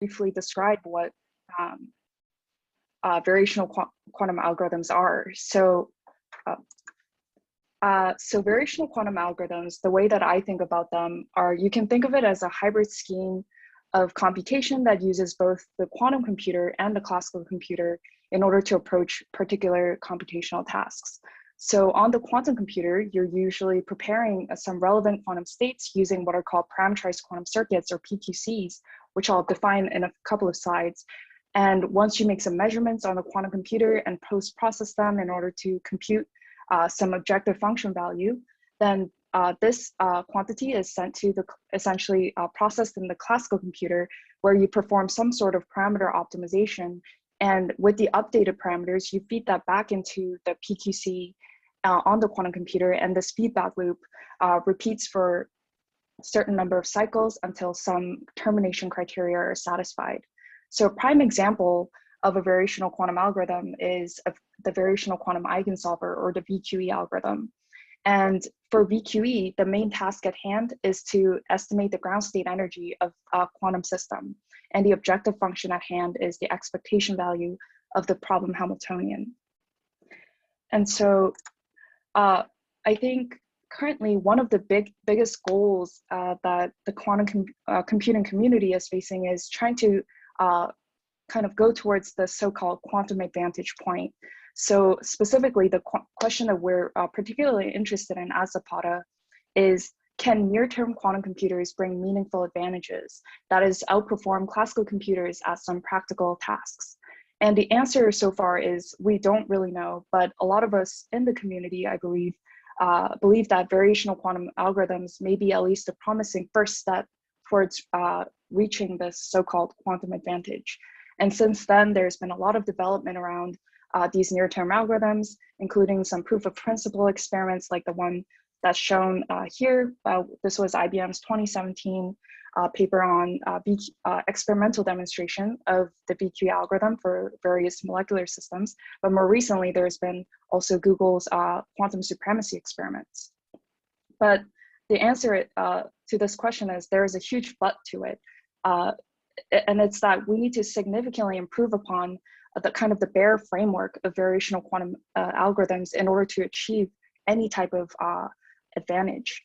briefly describe what variational quantum algorithms are. So variational quantum algorithms, the way that I think about them are, you can think of it as a hybrid scheme of computation that uses both the quantum computer and the classical computer in order to approach particular computational tasks. So on the quantum computer, you're usually preparing some relevant quantum states using what are called parameterized quantum circuits, or PQCs, which I'll define in a couple of slides. And once you make some measurements on the quantum computer and post-process them in order to compute some objective function value, then this quantity is sent to the essentially processed in the classical computer, where you perform some sort of parameter optimization. And with the updated parameters, you feed that back into the PQC on the quantum computer, and this feedback loop repeats for a certain number of cycles until some termination criteria are satisfied. So a prime example of a variational quantum algorithm is the variational quantum eigensolver, or the VQE algorithm. And for VQE, the main task at hand is to estimate the ground state energy of a quantum system. And the objective function at hand is the expectation value of the problem Hamiltonian. And so I think currently one of the biggest goals that the quantum computing community is facing is trying to kind of go towards the so-called quantum advantage point. So specifically, the question that we're particularly interested in as Zapata is, can near-term quantum computers bring meaningful advantages, that is, outperform classical computers at some practical tasks? And the answer so far is we don't really know, but a lot of us in the community, I believe that variational quantum algorithms may be at least a promising first step towards reaching this so-called quantum advantage. And since then, there's been a lot of development around these near-term algorithms, including some proof of principle experiments like the one that's shown here. This was IBM's 2017 paper on experimental demonstration of the VQE algorithm for various molecular systems. But more recently, there's been also Google's quantum supremacy experiments. But the answer to this question is there is a huge but to it. And it's that we need to significantly improve upon the bare framework of variational quantum algorithms in order to achieve any type of advantage.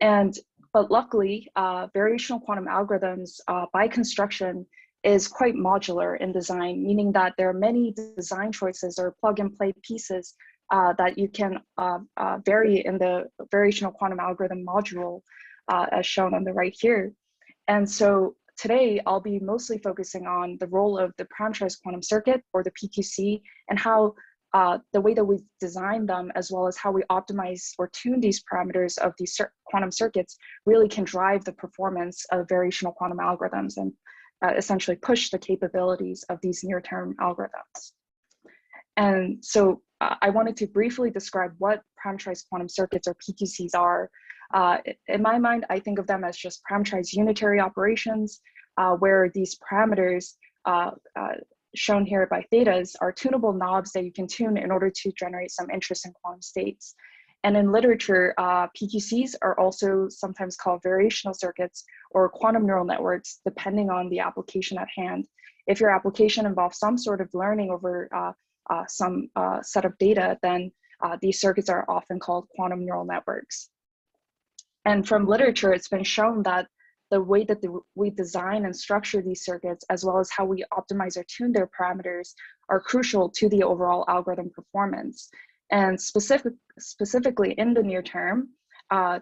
But luckily, variational quantum algorithms by construction is quite modular in design, meaning that there are many design choices or plug and play pieces that you can vary in the variational quantum algorithm module as shown on the right here. And so today, I'll be mostly focusing on the role of the parameterized quantum circuit, or the PQC, and how the way that we design them, as well as how we optimize or tune these parameters of these quantum circuits, really can drive the performance of variational quantum algorithms and essentially push the capabilities of these near-term algorithms. And so I wanted to briefly describe what parameterized quantum circuits, or PQCs, are. In my mind, I think of them as just parameterized unitary operations, where these parameters shown here by thetas are tunable knobs that you can tune in order to generate some interesting quantum states. And in literature, PQCs are also sometimes called variational circuits or quantum neural networks, depending on the application at hand. If your application involves some sort of learning over some set of data, then these circuits are often called quantum neural networks. And from literature, it's been shown that the way that we design and structure these circuits, as well as how we optimize or tune their parameters, are crucial to the overall algorithm performance. And specifically in the near term,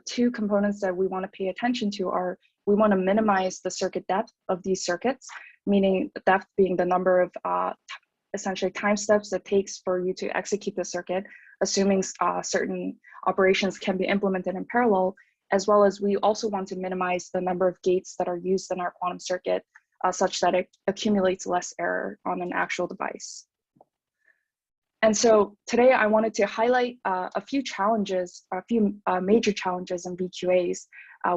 two components that we want to pay attention to are, we want to minimize the circuit depth of these circuits, meaning depth being the number of essentially time steps it takes for you to execute the circuit, assuming certain operations can be implemented in parallel, as well as we also want to minimize the number of gates that are used in our quantum circuit such that it accumulates less error on an actual device. And so today I wanted to highlight a few challenges, a few major challenges in VQAs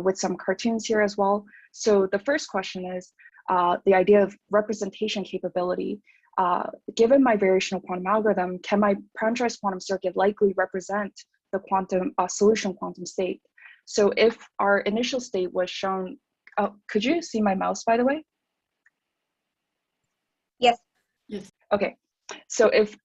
with some cartoons here as well. So the first question is the idea of representation capability. Given my variational quantum algorithm, can my parameterized quantum circuit likely represent the quantum solution quantum state? So if our initial state was shown, could you see my mouse, by the way? Yes. Okay, so if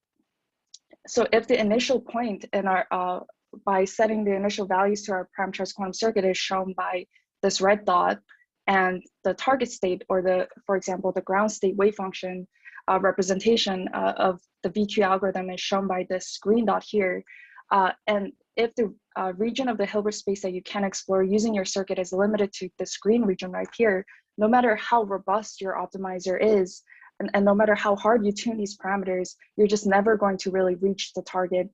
the initial point in our by setting the initial values to our parameterized quantum circuit is shown by this red dot, and the target state, or for example, the ground state wave function representation of the VQ algorithm is shown by this green dot here. And if the region of the Hilbert space that you can explore using your circuit is limited to this green region right here, no matter how robust your optimizer is, and no matter how hard you tune these parameters, you're just never going to really reach the target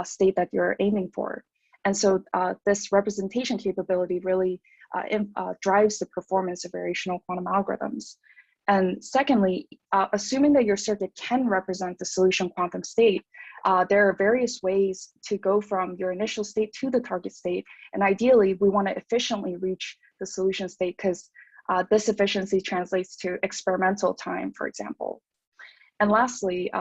state that you're aiming for. And so this representation capability really drives the performance of variational quantum algorithms. And secondly, assuming that your circuit can represent the solution quantum state, there are various ways to go from your initial state to the target state. And ideally, we want to efficiently reach the solution state, because this efficiency translates to experimental time, for example. And lastly,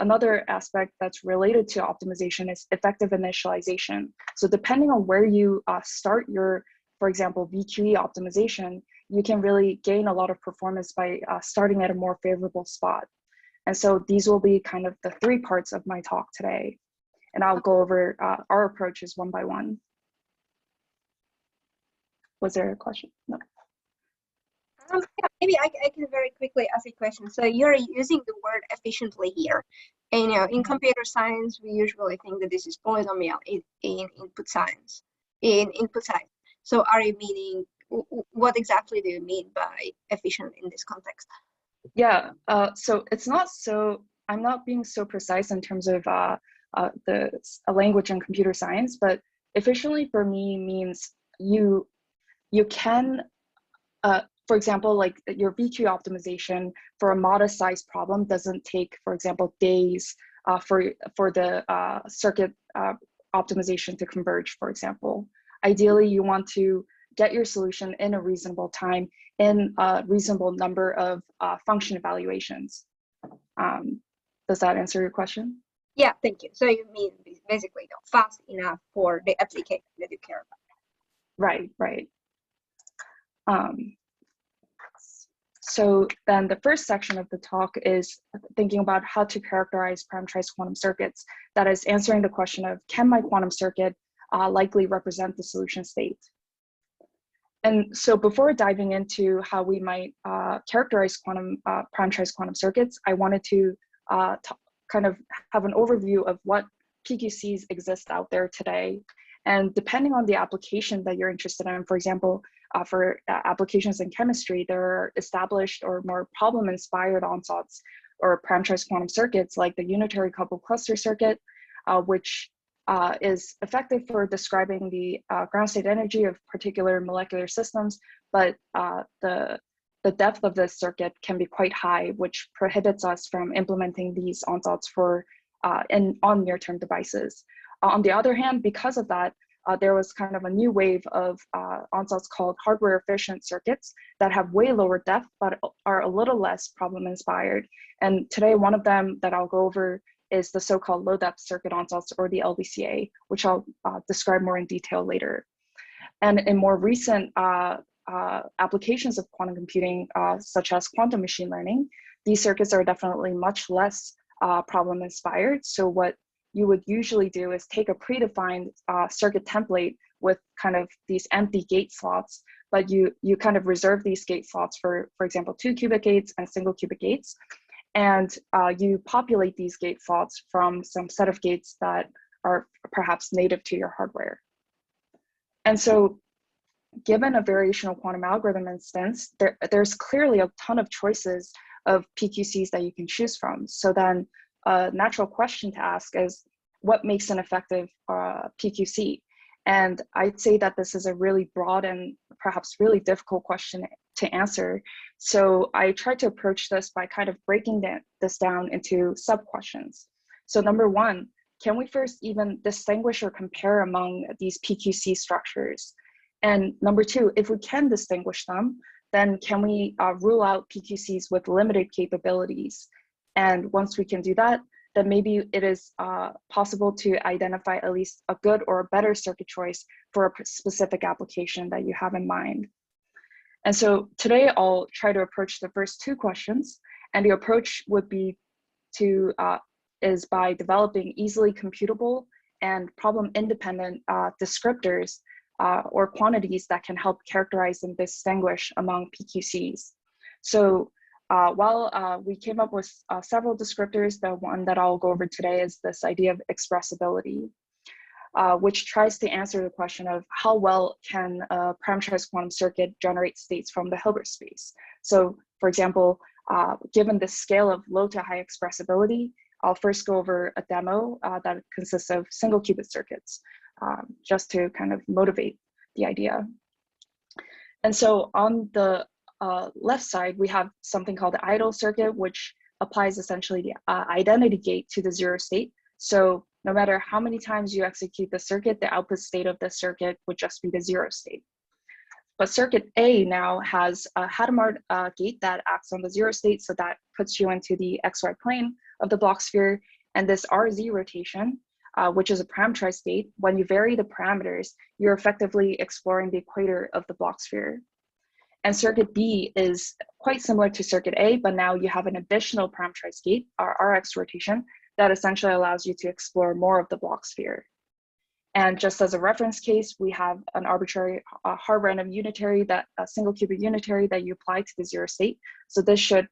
another aspect that's related to optimization is effective initialization. So depending on where you start your, for example, VQE optimization, you can really gain a lot of performance by starting at a more favorable spot. And so these will be kind of the 3 parts of my talk today. And I'll go over our approaches one by one. Was there a question? No. Yeah, maybe I can very quickly ask a question. So you're using the word efficiently here. And, you know, in computer science, we usually think that this is polynomial in input science, in input science. So are you meaning, what exactly do you mean by efficient in this context? Yeah, so it's not so, I'm not being so precise in terms of the language in computer science, but efficiently for me means you can, for example, like your VQ optimization for a modest size problem doesn't take, for example, days for the circuit optimization to converge, for example. Ideally, you want to get your solution in a reasonable time in a reasonable number of function evaluations. Does that answer your question? Yeah, thank you. So you mean basically, you know, fast enough for the application that you care about. Right, right. So then the first section of the talk is thinking about how to characterize parameterized quantum circuits. That is answering the question of, can my quantum circuit likely represent the solution state? And so before diving into how we might characterize parameterized quantum circuits, I wanted to kind of have an overview of what PQCs exist out there today. And depending on the application that you're interested in, for example, for applications in chemistry, there are established or more problem-inspired ansatz or parameterized quantum circuits like the unitary coupled cluster circuit, which is effective for describing the ground state energy of particular molecular systems, but the depth of this circuit can be quite high, which prohibits us from implementing these ansatz for on near-term devices. On the other hand, because of that, there was kind of a new wave of ansatz called hardware efficient circuits that have way lower depth, but are a little less problem inspired. And today, one of them that I'll go over is the so-called low depth circuit ansatz, or the LDCA, which I'll describe more in detail later. And in more recent applications of quantum computing, such as quantum machine learning, these circuits are definitely much less problem inspired. So what you would usually do is take a predefined circuit template with kind of these empty gate slots, but you kind of reserve these gate slots for example, 2 qubit gates and single qubit gates. And you populate these gate slots from some set of gates that are perhaps native to your hardware. And so given a variational quantum algorithm instance, there's clearly a ton of choices of PQCs that you can choose from. So then a natural question to ask is, what makes an effective PQC? And I'd say that this is a really broad and perhaps really difficult question to answer. So I tried to approach this by kind of breaking this down into sub-questions. So number one, can we first even distinguish or compare among these PQC structures? And number two, if we can distinguish them, then can we rule out PQCs with limited capabilities? And once we can do that, then maybe it is possible to identify at least a good or a better circuit choice for a specific application that you have in mind. And so today I'll try to approach the first 2 questions, and the approach would be is by developing easily computable and problem-independent descriptors or quantities that can help characterize and distinguish among PQCs. So while we came up with several descriptors, the one that I'll go over today is this idea of expressibility, which tries to answer the question of how well can a parameterized quantum circuit generate states from the Hilbert space. So for example, given the scale of low to high expressibility, I'll first go over a demo that consists of single qubit circuits, just to kind of motivate the idea. And so on the left side, we have something called the idle circuit, which applies essentially the identity gate to the 0 state. So no matter how many times you execute the circuit, the output state of the circuit would just be the 0 state. But circuit A now has a Hadamard gate that acts on the 0 state, so that puts you into the XY plane of the Bloch sphere. And this RZ rotation, which is a parameterized state, when you vary the parameters, you're effectively exploring the equator of the Bloch sphere. And circuit B is quite similar to circuit A, but now you have an additional parameterized gate, RX rotation, that essentially allows you to explore more of the Bloch sphere. And just as a reference case, we have an arbitrary hard random unitary, that a single qubit unitary that you apply to the 0 state. So this should,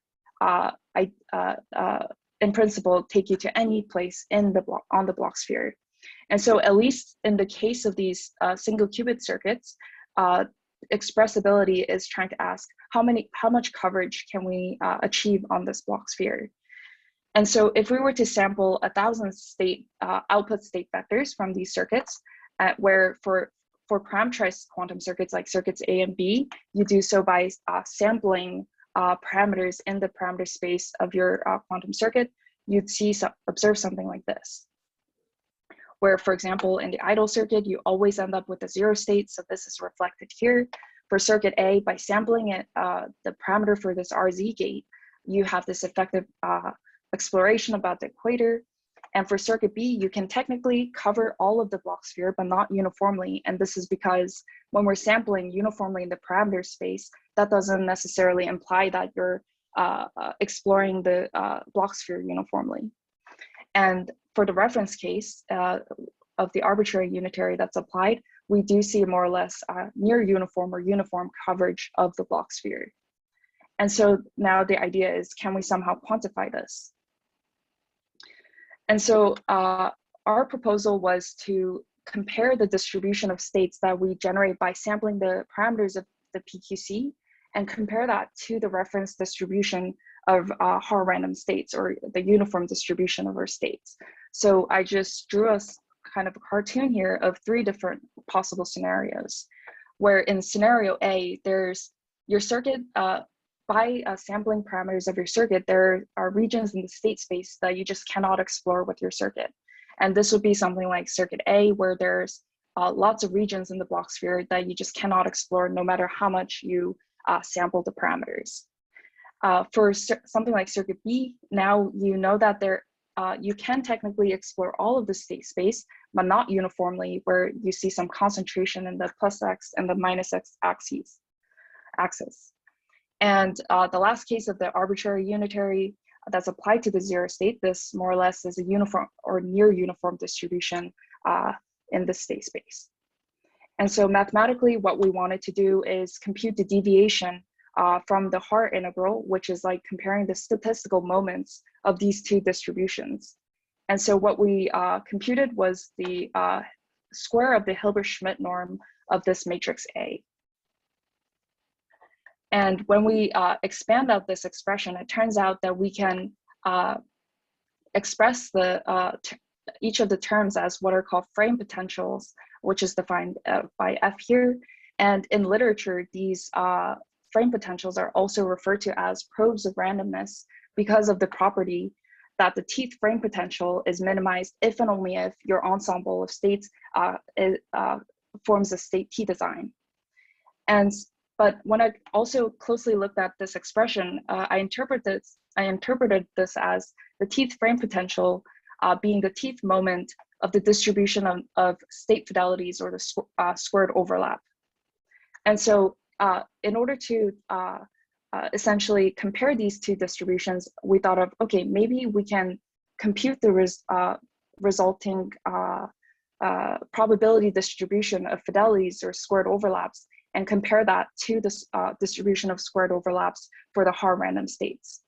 in principle, take you to any place in the on the Bloch sphere. And so at least in the case of these single qubit circuits, expressibility is trying to ask how much coverage can we achieve on this Bloch sphere. And so if we were to sample 1,000 state output state vectors from these circuits, where for parameterized quantum circuits like circuits A and B, you do so by sampling parameters in the parameter space of your quantum circuit, you'd observe something like this. Where, for example, in the idle circuit, you always end up with a 0 state, so this is reflected here. For circuit A, by sampling it, the parameter for this RZ gate, you have this effective exploration about the equator. And for circuit B, you can technically cover all of the Bloch sphere, but not uniformly. And this is because when we're sampling uniformly in the parameter space, that doesn't necessarily imply that you're exploring the Bloch sphere uniformly. And for the reference case of the arbitrary unitary that's applied, we do see more or less near uniform or uniform coverage of the Bloch sphere. And so now the idea is, can we somehow quantify this? And so our proposal was to compare the distribution of states that we generate by sampling the parameters of the PQC and compare that to the reference distribution of hard random states, or the uniform distribution of our states. So I just drew us kind of a cartoon here of 3 different possible scenarios, where in scenario A, there's your circuit, by sampling parameters of your circuit, there are regions in the state space that you just cannot explore with your circuit. And this would be something like circuit A, where there's lots of regions in the Bloch sphere that you just cannot explore no matter how much you sample the parameters. For something like circuit B, now you know that you can technically explore all of the state space, but not uniformly, where you see some concentration in the plus X and the minus X axis. And the last case of the arbitrary unitary that's applied to the 0 state, this more or less is a uniform or near uniform distribution in the state space. And so mathematically, what we wanted to do is compute the deviation from the Hart integral, which is like comparing the statistical moments of these 2 distributions. And so what we computed was the square of the Hilbert-Schmidt norm of this matrix A. And when we expand out this expression, it turns out that we can express each of the terms as what are called frame potentials, which is defined by F here. And in literature, these frame potentials are also referred to as probes of randomness because of the property that the teeth frame potential is minimized if and only if your ensemble of states forms a state T design. But when I also closely looked at this expression, I interpreted this as the teeth frame potential being the teeth moment of the distribution of state fidelities, or the squared overlap. And so in order to essentially compare these two distributions, we thought of, okay, maybe we can compute the resulting probability distribution of fidelities or squared overlaps and compare that to this distribution of squared overlaps for the Haar random states.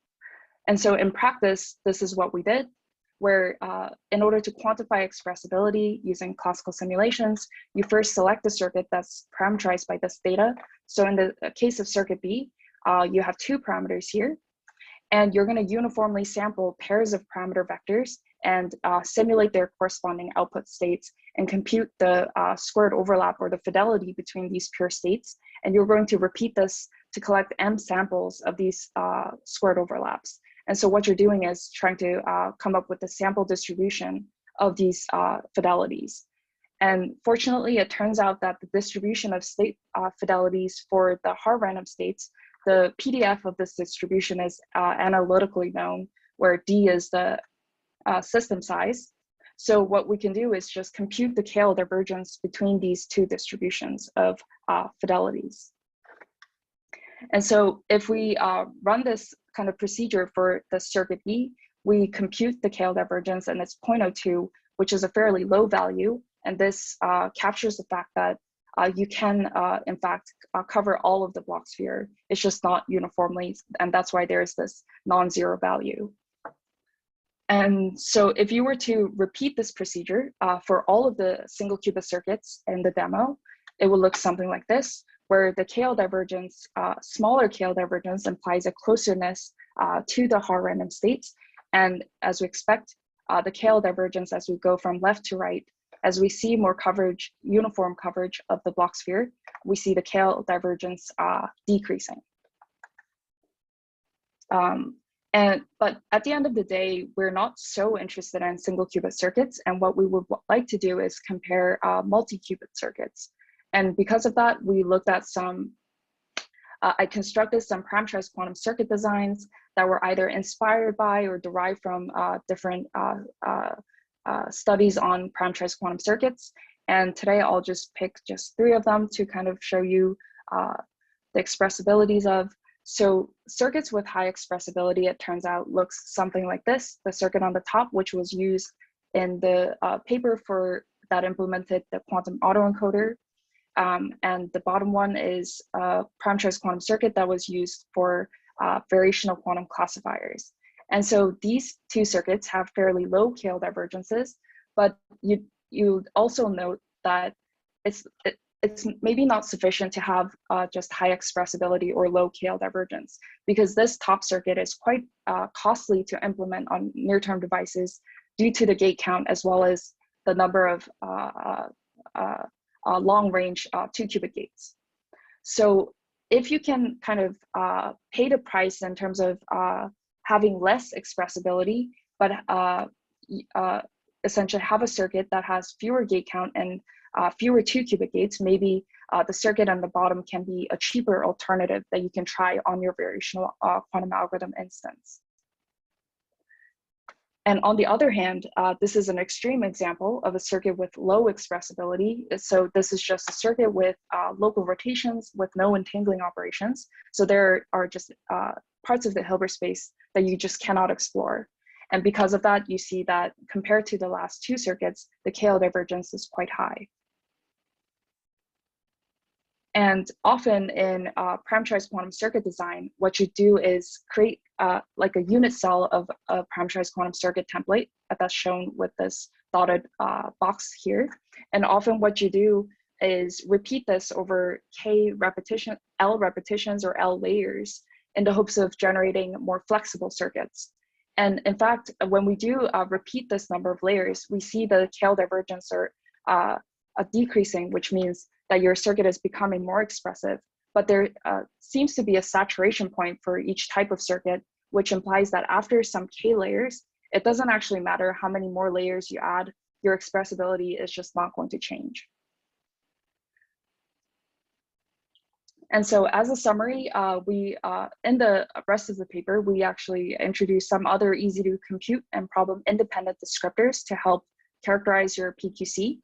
And so in practice, this is what we did, where in order to quantify expressibility using classical simulations, you first select a circuit that's parameterized by this data. So in the case of circuit B, you have two parameters here, and you're going to uniformly sample pairs of parameter vectors and simulate their corresponding output states and compute the squared overlap or the fidelity between these pure states. And you're going to repeat this to collect m samples of these squared overlaps. And so what you're doing is trying to come up with the sample distribution of these fidelities. And fortunately, it turns out that the distribution of state fidelities for the Haar random states, the PDF of this distribution is analytically known, where D is the system size. So what we can do is just compute the KL divergence between these two distributions of fidelities. And so if we run this kind of procedure for the circuit B, we compute the KL divergence, and it's 0.02, which is a fairly low value. And this captures the fact that you can, in fact, cover all of the block sphere. It's just not uniformly, and that's why there's this non-zero value. And so if you were to repeat this procedure for all of the single qubit circuits in the demo, it will look something like this, where the KL divergence, smaller KL divergence implies a closeness to the Haar random states. And as we expect, the KL divergence as we go from left to right, as we see more coverage, uniform coverage of the block sphere, we see the KL divergence decreasing. But at the end of the day, we're not so interested in single qubit circuits. And what we would like to do is compare multi-qubit circuits. And because of that, we looked at some, I constructed some parameterized quantum circuit designs that were either inspired by or derived from different studies on parameterized quantum circuits. And today I'll just pick just 3 of them to kind of show you the expressibilities of. So circuits with high expressibility, it turns out, looks something like this. The circuit on the top, which was used in the paper for that implemented the quantum autoencoder. And the bottom one is a parameterized quantum circuit that was used for variational quantum classifiers. And so these 2 circuits have fairly low KL divergences, but you also note that it's maybe not sufficient to have just high expressibility or low KL divergence, because this top circuit is quite costly to implement on near-term devices due to the gate count, as well as the number of long-range 2-qubit gates. So if you can kind of pay the price in terms of having less expressibility, but essentially have a circuit that has fewer gate count and fewer 2-qubit gates, maybe the circuit on the bottom can be a cheaper alternative that you can try on your variational quantum algorithm instance. And on the other hand, this is an extreme example of a circuit with low expressibility. So this is just a circuit with local rotations with no entangling operations. So there are just parts of the Hilbert space that you just cannot explore. And because of that, you see that compared to the last 2 circuits, the KL divergence is quite high. And often in parameterized quantum circuit design, what you do is create like a unit cell of a parameterized quantum circuit template that's shown with this dotted box here. And often what you do is repeat this over L repetitions or L layers in the hopes of generating more flexible circuits. And in fact, when we do repeat this number of layers, we see the KL divergence are decreasing, which means that your circuit is becoming more expressive. But there seems to be a saturation point for each type of circuit, which implies that after some K layers, it doesn't actually matter how many more layers you add, your expressibility is just not going to change. And so as a summary, in the rest of the paper, we actually introduced some other easy to compute and problem independent descriptors to help characterize your PQC.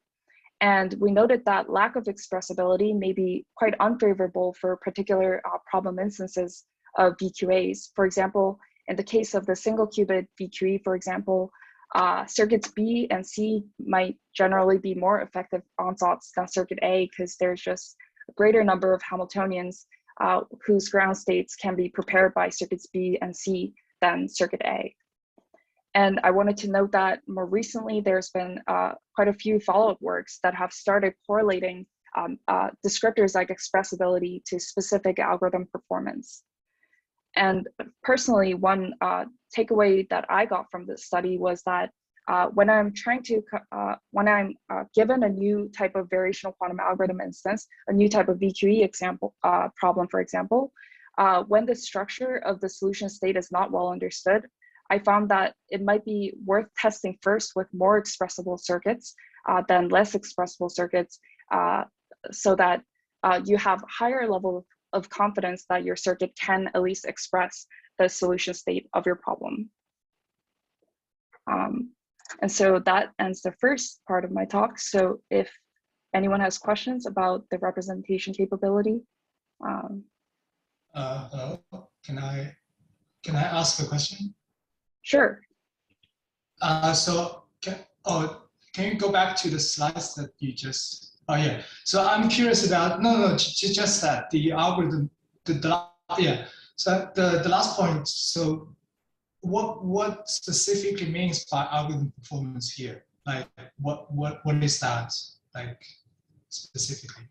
And we noted that lack of expressibility may be quite unfavorable for particular problem instances of VQAs. For example, in the case of the single qubit VQE, for example, circuits B and C might generally be more effective ansatz than circuit A because there's just a greater number of Hamiltonians whose ground states can be prepared by circuits B and C than circuit A. And I wanted to note that more recently, there's been quite a few follow-up works that have started correlating descriptors like expressibility to specific algorithm performance. And personally, one takeaway that I got from this study was that when I'm given a new type of variational quantum algorithm instance, a new type of VQE example problem, for example, when the structure of the solution state is not well understood, I found that it might be worth testing first with more expressible circuits than less expressible circuits, so that you have higher level of confidence that your circuit can at least express the solution state of your problem. And so that ends the first part of my talk. So if anyone has questions about the representation capability. Hello, can I ask a question? Sure. Can you go back to the slides that you just, oh yeah. So I'm curious about, just that, the algorithm, yeah. So the last point, so what specifically means by algorithm performance here? Like what is that, like specifically?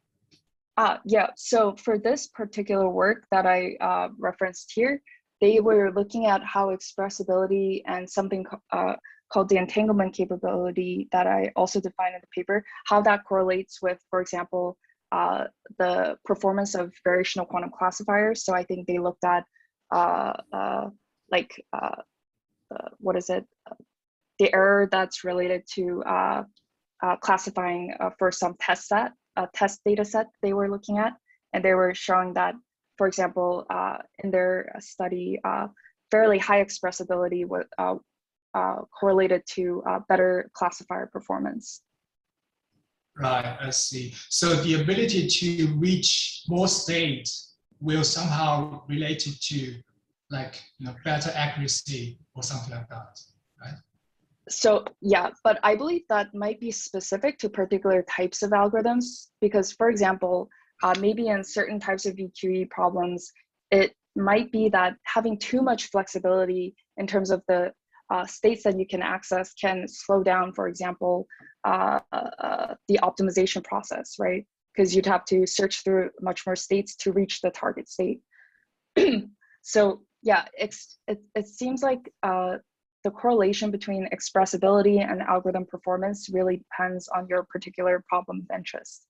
Yeah, so for this particular work that I referenced here, they were looking at how expressibility and something called the entanglement capability that I also defined in the paper, how that correlates with, for example, the performance of variational quantum classifiers. So I think they looked at what is it? The error that's related to classifying for some test data set they were looking at. And they were showing that, for example, in their study, fairly high expressibility correlated to better classifier performance. Right, I see. So the ability to reach more states will somehow relate it to, like, better accuracy or something like that, right? So yeah, but I believe that might be specific to particular types of algorithms because, for example, maybe in certain types of VQE problems, it might be that having too much flexibility in terms of the states that you can access can slow down, for example, the optimization process, right? Because you'd have to search through much more states to reach the target state. So yeah, it seems like the correlation between expressibility and algorithm performance really depends on your particular problem of interest.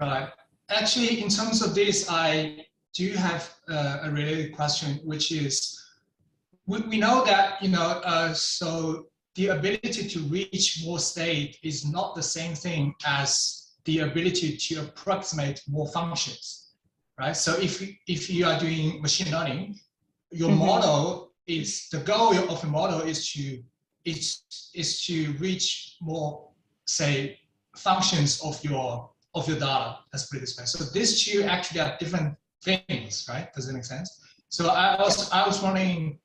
Right. Actually, in terms of this, I do have a related question, which is, we know that, so the ability to reach more state is not the same thing as the ability to approximate more functions, right? So if you are doing machine learning, your model is, the goal of the model is to reach more, say, functions of your data. Let's put it this way. So these two actually are different things, right? Does it make sense? So I was wondering,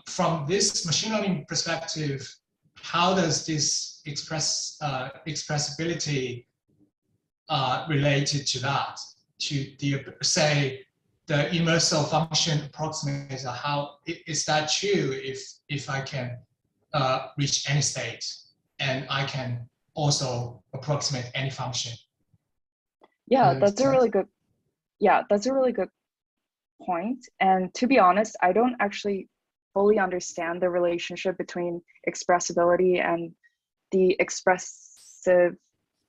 from this machine learning perspective, how does this expressibility related to that, to the, say, the universal function approximator? How is that true if I can reach any state and I can also approximate any function? Yeah, that's a really good. Yeah, that's a really good point. And to be honest, I don't actually fully understand the relationship between expressibility and the expressive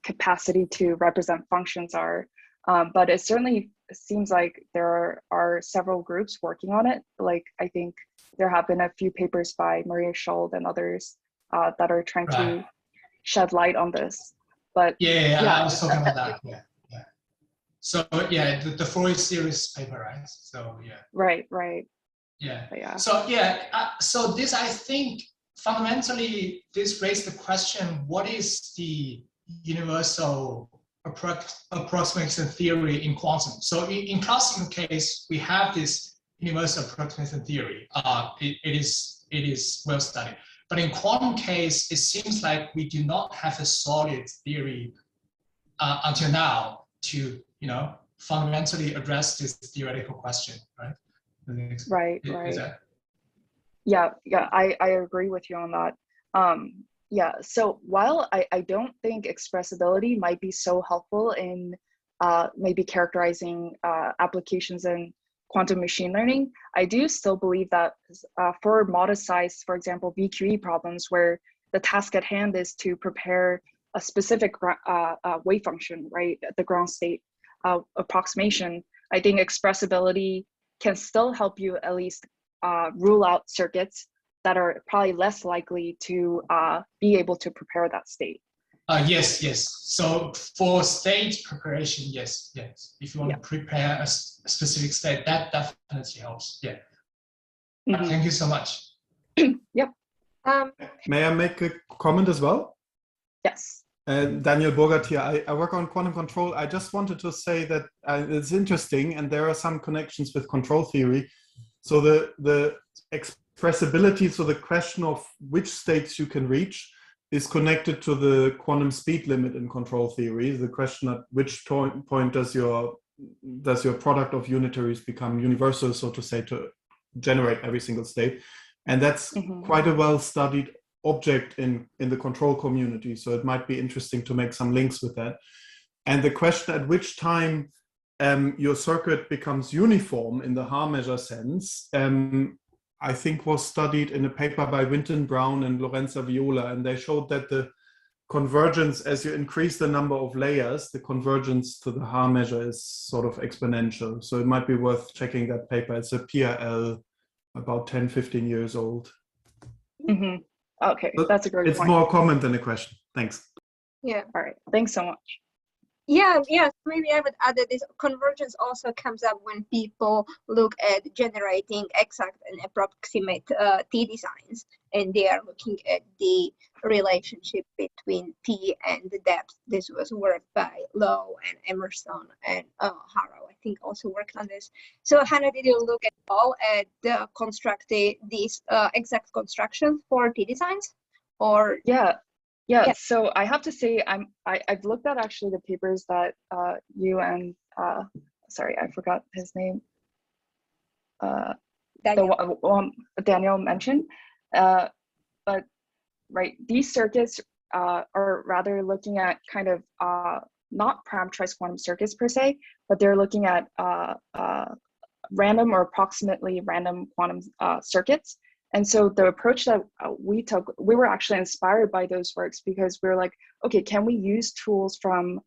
capacity to represent functions are. But it certainly seems like there are several groups working on it. Like, I think there have been a few papers by Maria Schuld and others that are trying to shed light on this. But yeah, I was talking about that. Yeah. So yeah, the Freud series paper, right? So yeah. Right. Yeah. So yeah, so this, I think, fundamentally, this raised the question: what is the universal approximation theory in quantum. So in classical case, we have this universal approximation theory. It is well studied. But in quantum case, it seems like we do not have a solid theory until now to fundamentally address this theoretical question, right? Right. Yeah, I agree with you on that. Yeah, so while I don't think expressibility might be so helpful in maybe characterizing applications in quantum machine learning, I do still believe that for modest size, for example, VQE problems where the task at hand is to prepare a specific wave function, right, the ground state approximation, I think expressibility can still help you at least rule out circuits that are probably less likely to be able to prepare that state. Yes. So for state preparation, yes. If you want to prepare a specific state, that definitely helps. Yeah. Mm-hmm. Thank you so much. Yep. May I make a comment as well? Yes. Daniel Burgert here. I work on quantum control. I just wanted to say that it's interesting, and there are some connections with control theory. So the expressibility, so the question of which states you can reach, is connected to the quantum speed limit in control theory. The question at which point does your product of unitaries become universal, so to say, to generate every single state. And that's quite a well-studied object in the control community. So it might be interesting to make some links with that. And the question at which time your circuit becomes uniform in the Haar measure sense, I think was studied in a paper by Winton Brown and Lorenza Viola, and they showed that the convergence, as you increase the number of layers, the convergence to the Haar measure is sort of exponential. So it might be worth checking that paper. It's a PRL, about 10, 15 years old. Okay, that's a great point. It's more a comment than a question. Thanks. Yeah. All right, thanks so much. Yeah, maybe I would add that this convergence also comes up when people look at generating exact and approximate T designs, and they are looking at the relationship between T and the depth. This was work by Lowe and Emerson and Harrow, I think, also worked on this. So Hannah, did you look at all at the these exact constructions for T designs? Or Yeah, so I have to say I've looked at actually the papers that you and sorry, I forgot his name. Daniel mentioned. But right, these circuits are rather looking at kind of not parameterized quantum circuits per se, but they're looking at random or approximately random quantum circuits. And so the approach that we took, we were actually inspired by those works because we were like, okay, can we use tools from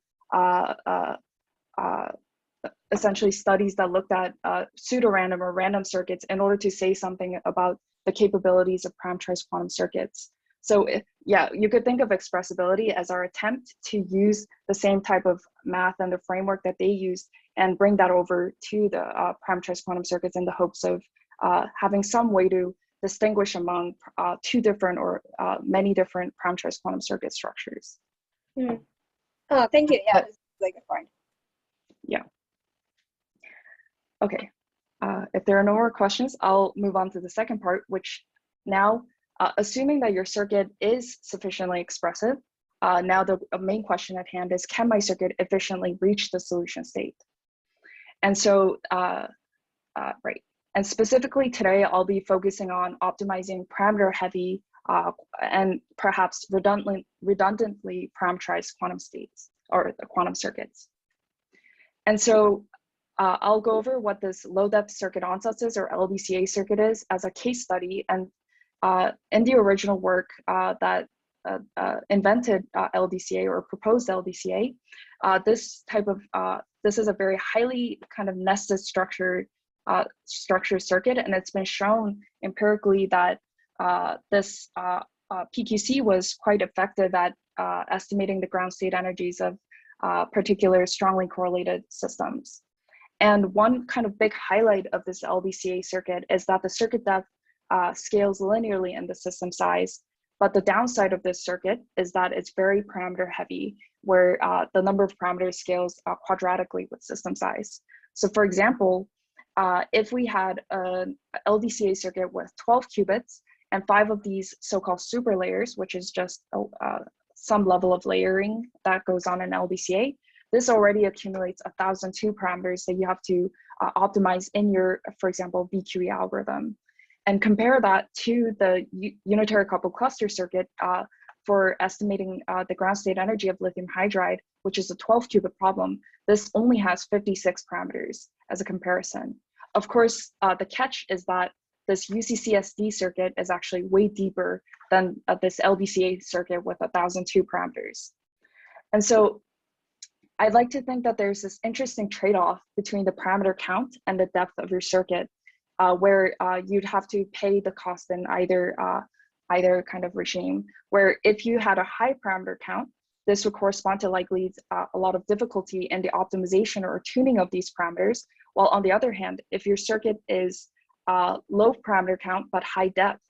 essentially studies that looked at pseudo-random or random circuits in order to say something about the capabilities of parameterized quantum circuits. So you could think of expressibility as our attempt to use the same type of math and the framework that they used and bring that over to the parameterized quantum circuits in the hopes of having some way to distinguish among two different or many different parameterized quantum circuit structures. Oh, thank you. Yeah, this is like a point. Yeah. Okay. If there are no more questions, I'll move on to the second part, which now, assuming that your circuit is sufficiently expressive, now the main question at hand is, can my circuit efficiently reach the solution state? And so, right. And specifically today, I'll be focusing on optimizing parameter-heavy and perhaps redundantly parameterized quantum states or the quantum circuits. And so I'll go over what this low-depth circuit ansatz is, or LDCA circuit is, as a case study. And in the original work that invented LDCA or proposed LDCA, this is a very highly kind of nested structured circuit, and it's been shown empirically that this PQC was quite effective at estimating the ground state energies of particular strongly correlated systems. And one kind of big highlight of this LDCA circuit is that the circuit depth scales linearly in the system size But the downside of this circuit is that it's very parameter heavy, where the number of parameters scales quadratically with system size. So for example, if we had an LDCA circuit with 12 qubits and 5 of these so-called super layers, which is just some level of layering that goes on in LDCA, this already accumulates 1,002 parameters that you have to optimize in your, for example, VQE algorithm. And compare that to the unitary coupled cluster circuit for estimating the ground state energy of lithium hydride, which is a 12 qubit problem. This only has 56 parameters as a comparison. Of course, the catch is that this UCCSD circuit is actually way deeper than this LDCA circuit with 1,002 parameters. And so I'd like to think that there's this interesting trade-off between the parameter count and the depth of your circuit, where you'd have to pay the cost in either kind of regime, where if you had a high parameter count, this would correspond to likely a lot of difficulty in the optimization or tuning of these parameters, while on the other hand, if your circuit is low parameter count but high depth,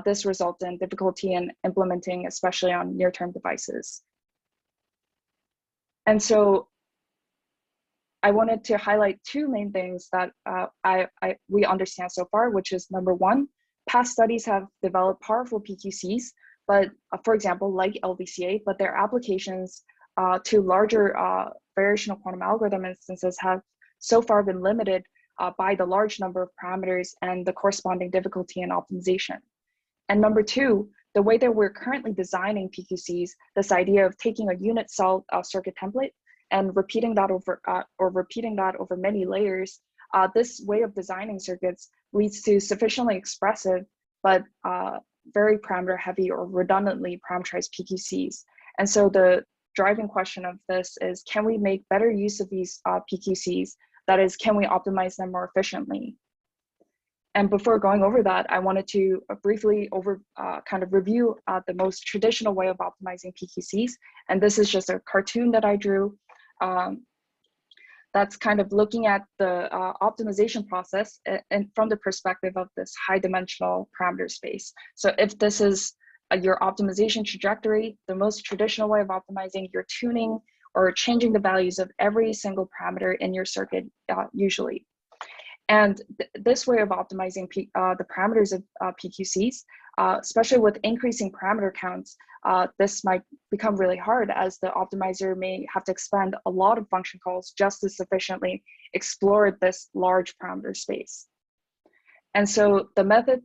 this results in difficulty in implementing, especially on near-term devices. And so I wanted to highlight two main things that we understand so far, which is number one, past studies have developed powerful PQCs, but for example, like LDCA, but their applications to larger variational quantum algorithm instances have so far been limited by the large number of parameters and the corresponding difficulty in optimization. And number two, the way that we're currently designing PQCs, this idea of taking a unit cell circuit template and repeating that over many layers, this way of designing circuits leads to sufficiently expressive but very parameter heavy or redundantly parameterized PQCs. And so the driving question of this is, can we make better use of these PQCs? That is, can we optimize them more efficiently? And before going over that, I wanted to briefly kind of review the most traditional way of optimizing PQCs. And this is just a cartoon that I drew. That's kind of looking at the optimization process and from the perspective of this high dimensional parameter space. So if this is your optimization trajectory, the most traditional way of optimizing, you're tuning or changing the values of every single parameter in your circuit usually. And this way of optimizing the parameters of PQCs, especially with increasing parameter counts, this might become really hard as the optimizer may have to expend a lot of function calls just to sufficiently explore this large parameter space. And so the method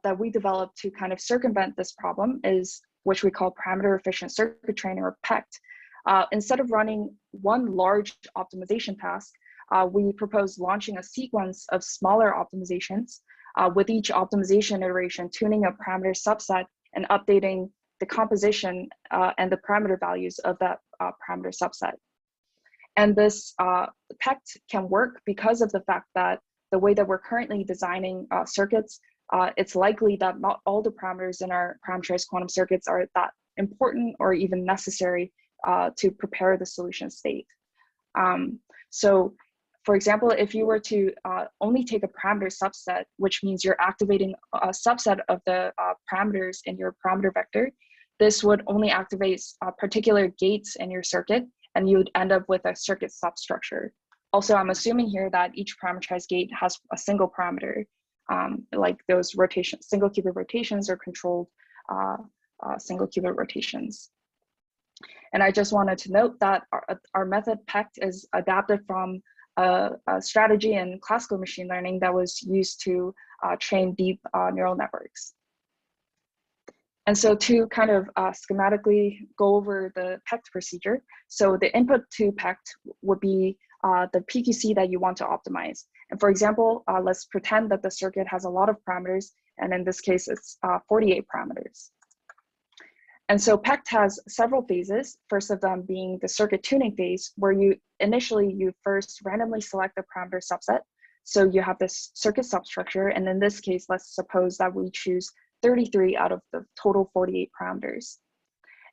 that we developed to kind of circumvent this problem is, which we call parameter efficient circuit training, or PECT. Instead of running one large optimization task, we propose launching a sequence of smaller optimizations, with each optimization iteration tuning a parameter subset and updating the composition and the parameter values of that parameter subset. And this PECT can work because of the fact that the way that we're currently designing circuits, it's likely that not all the parameters in our parameterized quantum circuits are that important or even necessary to prepare the solution state. So for example, if you were to only take a parameter subset, which means you're activating a subset of the parameters in your parameter vector, this would only activate particular gates in your circuit, and you would end up with a circuit substructure. Also, I'm assuming here that each parameterized gate has a single parameter, like those single qubit rotations or controlled single qubit rotations. And I just wanted to note that our method PECT is adapted from a strategy in classical machine learning that was used to train deep neural networks. And so to kind of schematically go over the PECT procedure, so the input to PECT would be the PQC that you want to optimize. And for example, let's pretend that the circuit has a lot of parameters, and in this case, it's 48 parameters. And so PECT has several phases, first of them being the circuit tuning phase, where you first randomly select the parameter subset. So you have this circuit substructure, and in this case, let's suppose that we choose 33 out of the total 48 parameters.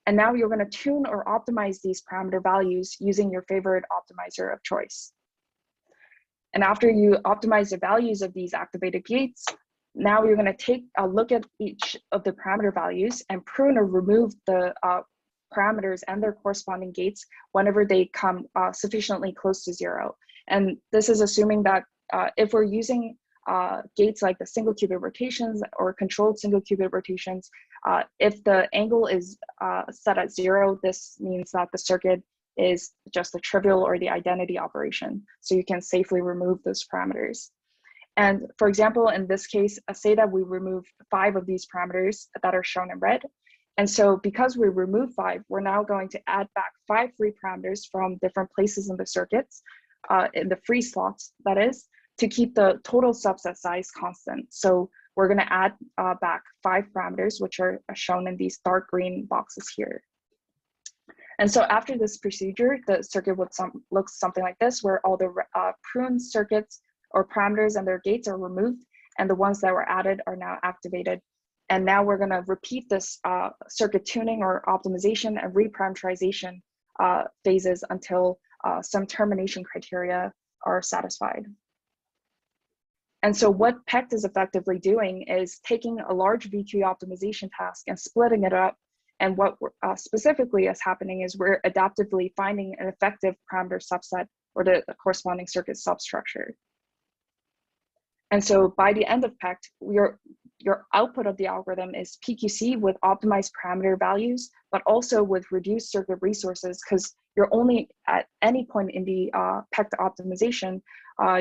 And now you're going to tune or optimize these parameter values using your favorite optimizer of choice. And after you optimize the values of these activated gates, now you're going to take a look at each of the parameter values and prune or remove the parameters and their corresponding gates whenever they come sufficiently close to 0. And this is assuming that if we're using gates like the single qubit rotations or controlled single qubit rotations, if the angle is set at 0, this means that the circuit is just a trivial or the identity operation. So you can safely remove those parameters. And for example, in this case, say that we remove 5 of these parameters that are shown in red. And so because we remove 5, we're now going to add back 5 free parameters from different places in the circuits, in the free slots, that is, to keep the total subset size constant. So we're going to add back 5 parameters, which are shown in these dark green boxes here. And so after this procedure, the circuit would look something like this, where all the pruned circuits or parameters and their gates are removed, and the ones that were added are now activated. And now we're going to repeat this circuit tuning or optimization and reparameterization phases until some termination criteria are satisfied. And so what PECT is effectively doing is taking a large VQ optimization task and splitting it up. And what specifically is happening is we're adaptively finding an effective parameter subset or the corresponding circuit substructure. And so by the end of PECT, your output of the algorithm is PQC with optimized parameter values, but also with reduced circuit resources, because you're only at any point in the PECT optimization,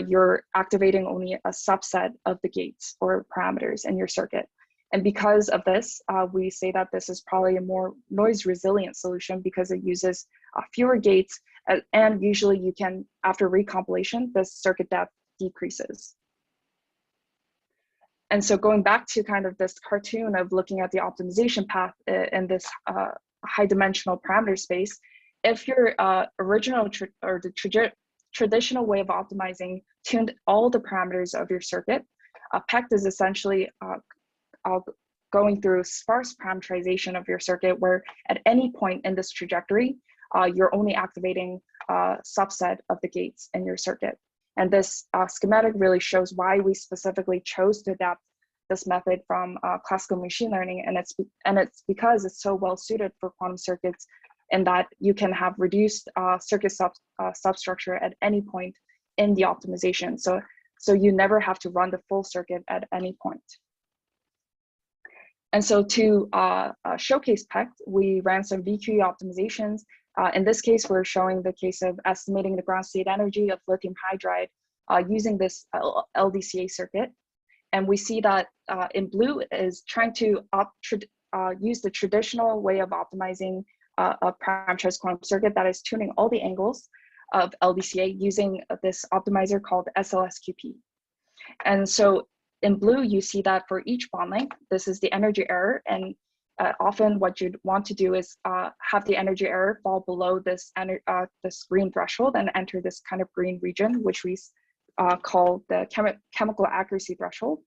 you're activating only a subset of the gates or parameters in your circuit. And because of this, we say that this is probably a more noise resilient solution because it uses fewer gates, and usually you can, after recompilation, the circuit depth decreases. And so going back to kind of this cartoon of looking at the optimization path in this high dimensional parameter space, if your original or the traditional way of optimizing tuned all the parameters of your circuit, PECT is essentially going through sparse parameterization of your circuit, where at any point in this trajectory, you're only activating a subset of the gates in your circuit. And this schematic really shows why we specifically chose to adapt this method from classical machine learning, and it's because it's so well suited for quantum circuits, in that you can have reduced circuit substructure at any point in the optimization. So you never have to run the full circuit at any point. And so to showcase PECT, we ran some VQ optimizations. In this case, we're showing the case of estimating the ground state energy of lithium hydride using this LDCA circuit. And we see that in blue is trying to use the traditional way of optimizing a parameterized quantum circuit, that is tuning all the angles of LDCA using this optimizer called SLSQP. And so in blue, you see that for each bond length, this is the energy error. And often what you'd want to do is have the energy error fall below this green threshold and enter this kind of green region, which we call the chemical accuracy threshold.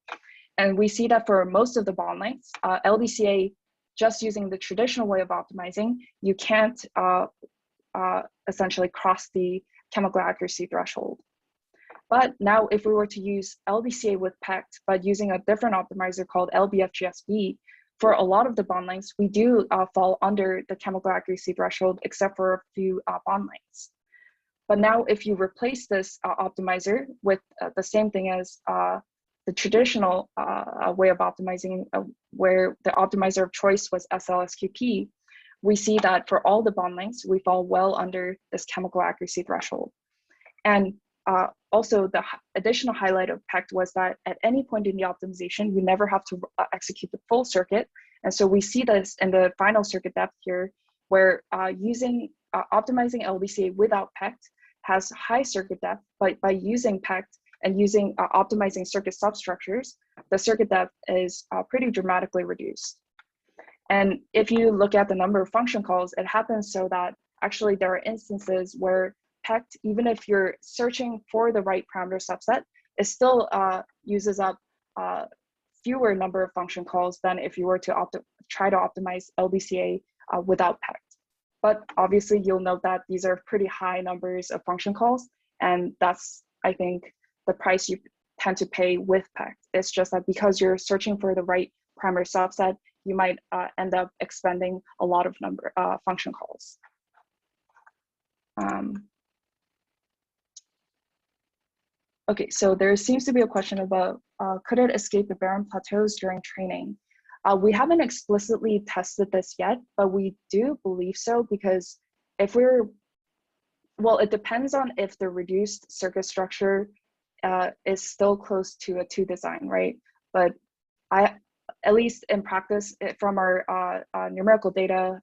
And we see that for most of the bond lengths, LDCA, just using the traditional way of optimizing, you can't essentially cross the chemical accuracy threshold. But now if we were to use LDCA with PECT, but using a different optimizer called LBFGSB, for a lot of the bond lengths, we do fall under the chemical accuracy threshold, except for a few bond lengths. But now if you replace this optimizer with the same thing as the traditional way of optimizing, where the optimizer of choice was SLSQP, we see that for all the bond lengths, we fall well under this chemical accuracy threshold. And also, the additional highlight of PECT was that at any point in the optimization, you never have to execute the full circuit. And so we see this in the final circuit depth here, where optimizing LDCA without PECT has high circuit depth, but by using PECT and using optimizing circuit substructures, the circuit depth is pretty dramatically reduced. And if you look at the number of function calls, it happens so that actually there are instances where PECT, even if you're searching for the right parameter subset, it still uses up fewer number of function calls than if you were to try to optimize LDCA without PECT. But obviously, you'll note that these are pretty high numbers of function calls, and that's, I think, the price you tend to pay with PECT. it's just that because you're searching for the right parameter subset, you might end up expending a lot of function calls. Okay, so there seems to be a question about could it escape the barren plateaus during training? We haven't explicitly tested this yet, but we do believe so, because if well, it depends on if the reduced circuit structure is still close to a 2 design, right? But at least in practice, from our numerical data,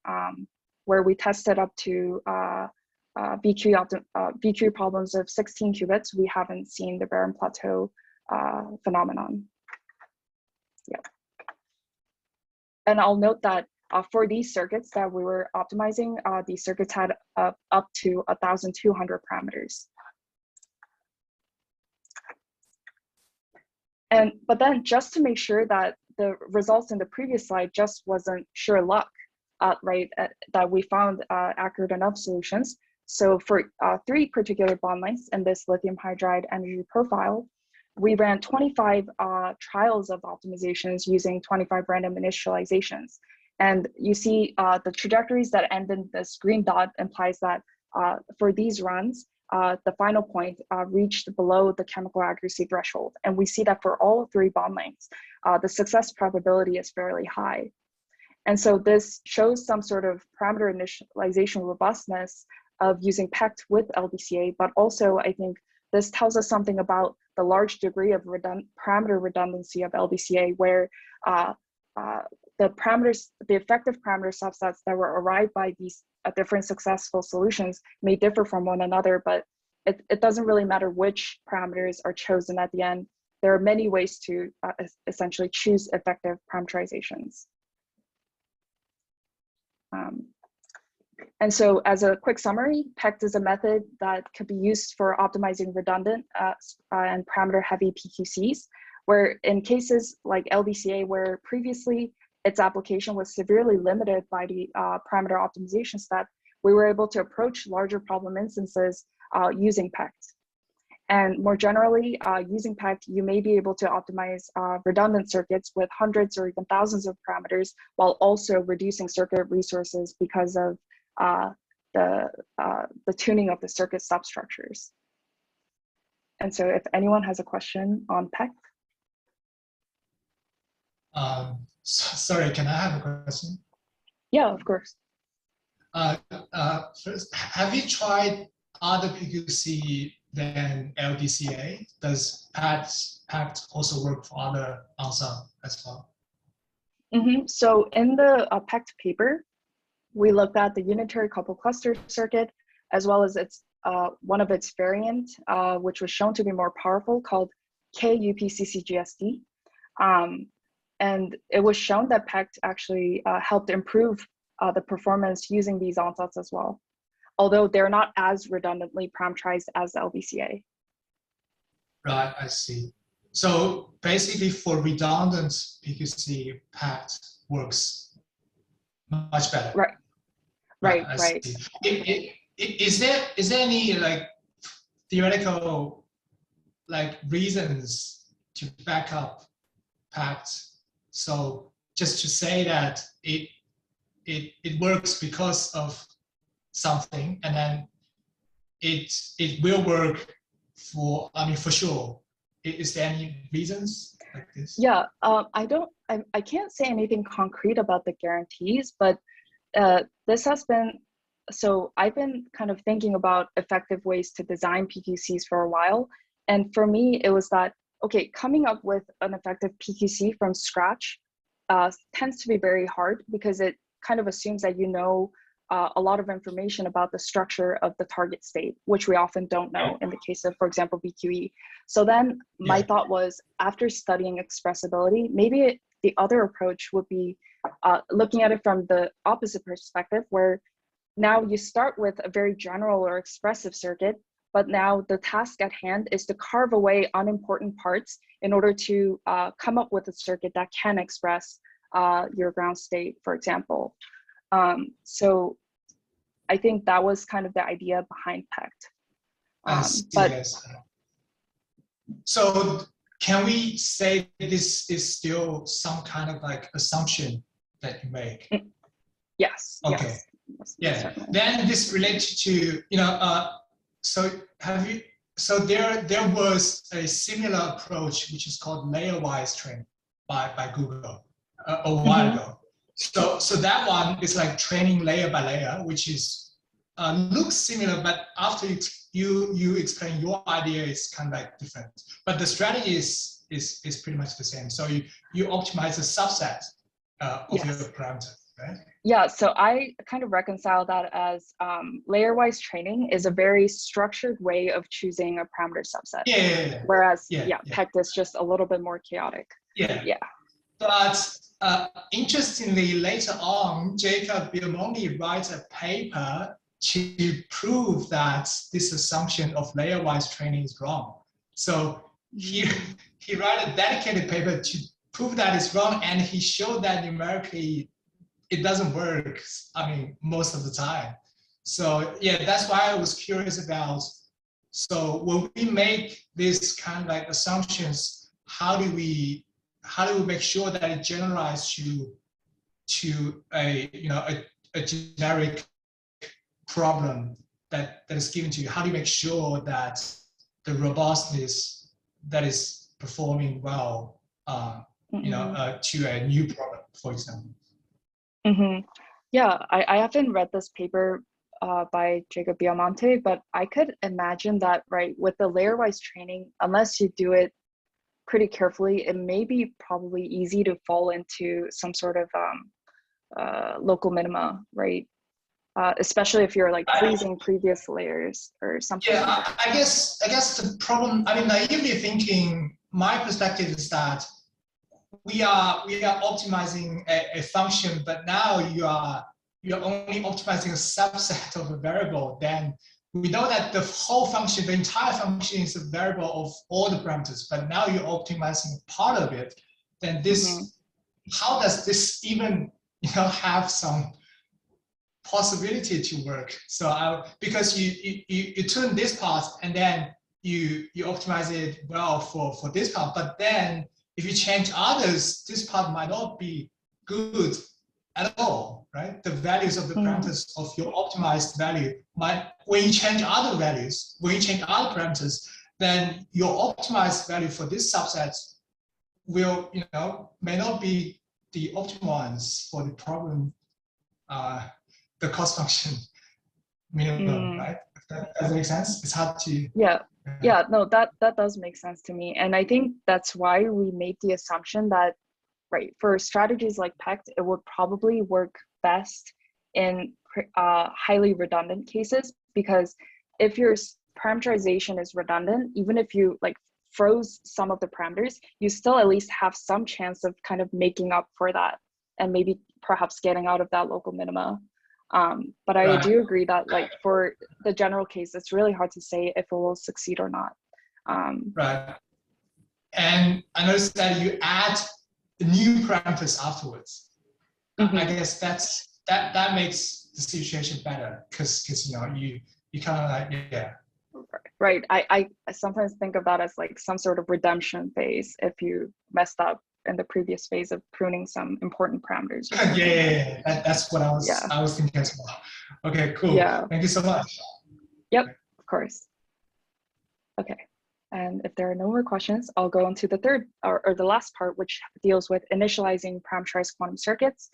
where we tested up to BQ problems of 16 qubits, we haven't seen the barren plateau phenomenon. Yeah. And I'll note that for these circuits that we were optimizing, these circuits had up to 1,200 parameters. But then just to make sure that the results in the previous slide just wasn't sure luck, right, that we found accurate enough solutions. So for 3 particular bond lengths in this lithium hydride energy profile, we ran 25 trials of optimizations using 25 random initializations. And you see the trajectories that end in this green dot implies that for these runs, the final point reached below the chemical accuracy threshold. And we see that for all 3 bond lengths, the success probability is fairly high. And so this shows some sort of parameter initialization robustness of using PECT with LBCA, but also I think this tells us something about the large degree of parameter redundancy of LBCA, where the effective parameter subsets that were arrived by these different successful solutions may differ from one another, but it doesn't really matter which parameters are chosen at the end. There are many ways to essentially choose effective parameterizations. And so as a quick summary, PECT is a method that could be used for optimizing redundant and parameter heavy PQCs, where in cases like LBCA, where previously its application was severely limited by the parameter optimization step, we were able to approach larger problem instances using PECT. And more generally, using PECT, you may be able to optimize redundant circuits with hundreds or even thousands of parameters, while also reducing circuit resources because of the tuning of the circuit substructures. And so if anyone has a question on PECT. Sorry, can I have a question? Yeah, of course. First, have you tried other PQC than LBCA? Does PECT also work for other ansatz as well? So in the PECT paper, we looked at the unitary coupled cluster circuit, as well as its one of its variant, which was shown to be more powerful, called KUPCCGSD. And it was shown that PECT actually helped improve the performance using these ansatz as well, although they're not as redundantly parameterized as LBCA. Right, I see. So basically for redundant PQC, PECT works much better. Right. Right. Is there any like theoretical like reasons to back up PECT? So just to say that it works because of something, and then it will work for, I mean, for sure. Is there any reasons like this? Yeah, I can't say anything concrete about the guarantees, but this has been, so I've been kind of thinking about effective ways to design PQCs for a while. And for me, it was that, okay, coming up with an effective PQC from scratch tends to be very hard, because it kind of assumes that you know a lot of information about the structure of the target state, which we often don't know in the case of, for example, BQE. So then my thought was, after studying expressibility, maybe the other approach would be looking at it from the opposite perspective, where now you start with a very general or expressive circuit, but now the task at hand is to carve away unimportant parts in order to come up with a circuit that can express your ground state, for example. So I think that was kind of the idea behind PECT. Yes. So can we say this is still some kind of like assumption that you make? Yes. Okay. Yes, Yeah. certainly. Then this related to, so there was a similar approach which is called layer-wise training by Google a while ago. So that one is like training layer by layer, which is looks similar, but after you explain your idea, is kind of like different. But the strategy is pretty much the same. So you optimize a subset of your parameter, right? Yeah, so I kind of reconcile that as layer-wise training is a very structured way of choosing a parameter subset. Whereas PECT is just a little bit more chaotic. Yeah. But interestingly, later on, Jacob Biamonti writes a paper to prove that this assumption of layer-wise training is wrong. So he wrote a dedicated paper to prove that it's wrong, and he showed that numerically it doesn't work, I mean, most of the time. So yeah, that's why I was curious about, so when we make these kind of like assumptions, how do we make sure that it generalizes to a generic problem that is given to you? How do you make sure that the robustness that is performing well, to a new problem, for example? Yeah, I haven't read this paper by Jacob Biamonti, but I could imagine that, right, with the layer-wise training, unless you do it pretty carefully, it may be probably easy to fall into some sort of local minima, right? Especially if you're like freezing previous layers or something. Yeah, I guess the problem, I mean, naively thinking, my perspective is that we are optimizing a function, but now you're only optimizing a subset of a variable. Then we know that the whole function, the entire function, is a variable of all the parameters, but now you're optimizing part of it. Then this, how does this even have some possibility to work? So because you tune this part and then you optimize it well for this part, but then if you change others, this part might not be good at all, right? The values of the parameters of your optimized value might, when you change other values, when you change other parameters, then your optimized value for this subset will, may not be the optimal ones for the problem, the cost function minimum, right? Does that make sense? It's hard to. Yeah, no, that does make sense to me. And I think that's why we made the assumption that, right, for strategies like PECT, it would probably work best in highly redundant cases, because if your parameterization is redundant, even if you like froze some of the parameters, you still at least have some chance of kind of making up for that and maybe perhaps getting out of that local minima. But I do agree that, like, for the general case, it's really hard to say if it will succeed or not. Right. And I noticed that you add the new parameters afterwards. I guess that makes the situation better, because you kind of like, Right. I sometimes think of that as like some sort of redemption phase if you messed up in the previous phase of pruning some important parameters. That's what I was thinking as well. Okay, cool. Yeah. Thank you so much. Yep, of course. Okay. And if there are no more questions, I'll go into the third or the last part, which deals with initializing parameterized quantum circuits,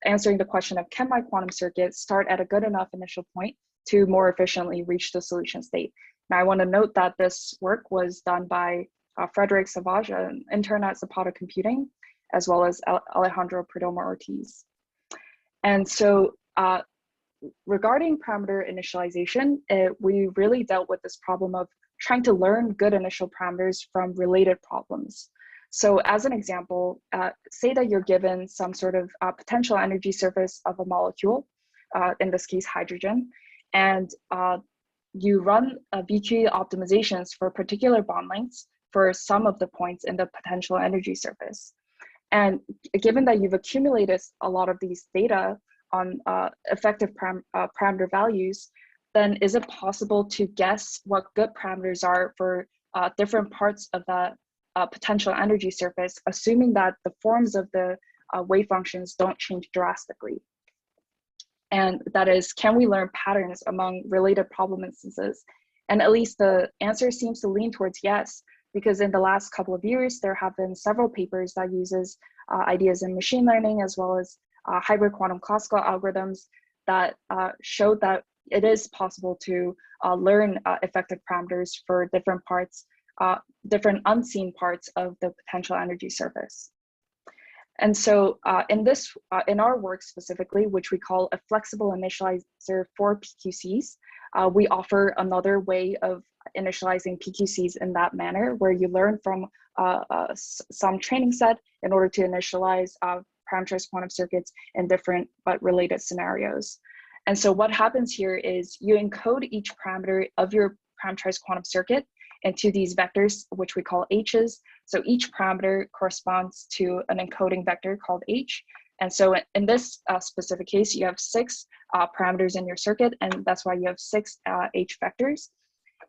answering the question of, can my quantum circuit start at a good enough initial point to more efficiently reach the solution state? Now, I want to note that this work was done by Frederic Savage, an intern at Zapata Computing, as well as Alejandro Perdomo-Ortiz. And so regarding parameter initialization, we really dealt with this problem of trying to learn good initial parameters from related problems. So as an example, say that you're given some sort of potential energy surface of a molecule, in this case, hydrogen, and you run PQE optimizations for particular bond lengths for some of the points in the potential energy surface. And given that you've accumulated a lot of these data on effective parameter values, then is it possible to guess what good parameters are for different parts of that potential energy surface, assuming that the forms of the wave functions don't change drastically. And that is, can we learn patterns among related problem instances? And at least the answer seems to lean towards yes, because in the last couple of years, there have been several papers that uses ideas in machine learning, as well as hybrid quantum classical algorithms that showed that it is possible to learn effective parameters for different parts, different unseen parts of the potential energy surface. And so in our work specifically, which we call a flexible initializer for PQCs, we offer another way of initializing PQCs in that manner, where you learn from some training set in order to initialize parameterized quantum circuits in different but related scenarios. And so what happens here is you encode each parameter of your parameterized quantum circuit into these vectors, which we call H's. So each parameter corresponds to an encoding vector called H. And so in this specific case, you have 6 parameters in your circuit, and that's why you have 6 H vectors.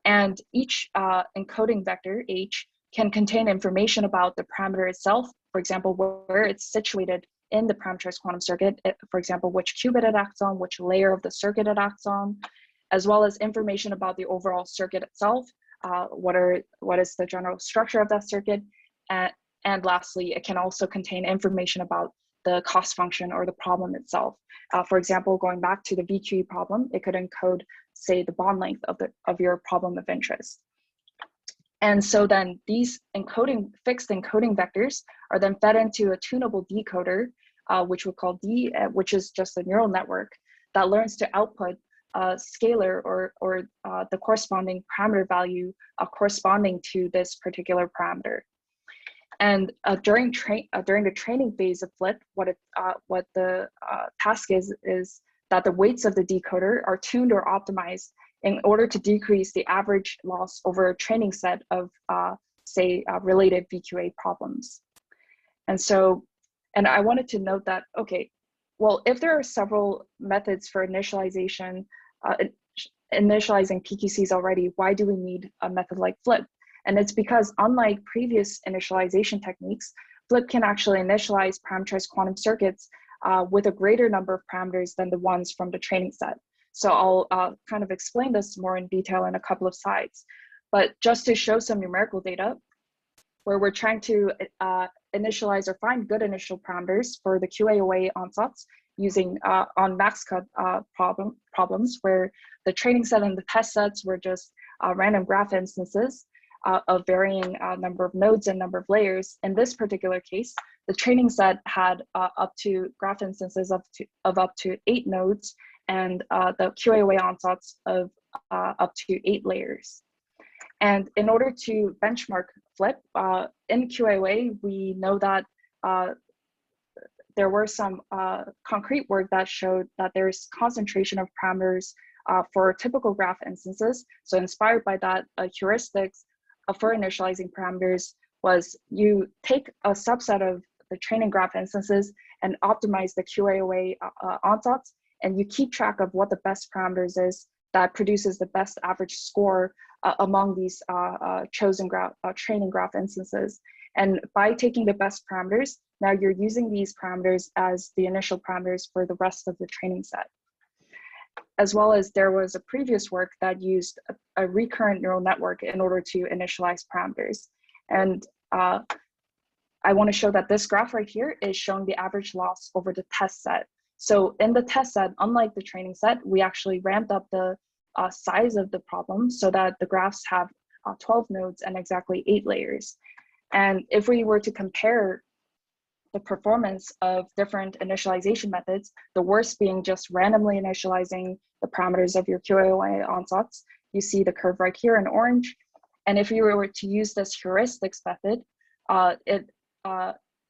And each encoding vector, H, can contain information about the parameter itself, for example, where it's situated in the parameterized quantum circuit, for example, which qubit it acts on, which layer of the circuit it acts on, as well as information about the overall circuit itself, what is the general structure of that circuit, and lastly, it can also contain information about the cost function or the problem itself. For example, going back to the VQE problem, it could encode, say, the bond length of your problem of interest. And so then these fixed encoding vectors are then fed into a tunable decoder, which we call D, which is just a neural network that learns to output a scalar or the corresponding parameter value corresponding to this particular parameter. And during the training phase of FLIP, what the task is that the weights of the decoder are tuned or optimized in order to decrease the average loss over a training set of, say, related VQA problems. And so, and I wanted to note that, okay, well, if there are several methods for initializing PQCs already, why do we need a method like FLIP? And it's because unlike previous initialization techniques, FLIP can actually initialize parameterized quantum circuits with a greater number of parameters than the ones from the training set. So I'll kind of explain this more in detail in a couple of slides. But just to show some numerical data, where we're trying to initialize or find good initial parameters for the QAOA ansatz using on max cut problems, where the training set and the test sets were just random graph instances of varying number of nodes and number of layers. In this particular case, the training set had up to graph instances of up to 8 nodes, and the QAOA ansatz of up to 8 layers. And in order to benchmark FLIP, in QAOA, we know that there were some concrete work that showed that there's concentration of parameters for typical graph instances. So inspired by that, heuristics for initializing parameters was you take a subset of the training graph instances and optimize the QAOA ansatz, and you keep track of what the best parameters is that produces the best average score among these chosen training graph instances. And by taking the best parameters, now you're using these parameters as the initial parameters for the rest of the training set. As well as there was a previous work that used a recurrent neural network in order to initialize parameters. And I want to show that this graph right here is showing the average loss over the test set. So in the test set, unlike the training set, we actually ramped up the size of the problem so that the graphs have 12 nodes and exactly 8 layers. And if we were to compare the performance of different initialization methods, the worst being just randomly initializing the parameters of your QAOA ansatz, you see the curve right here in orange. And if you were to use this heuristics method,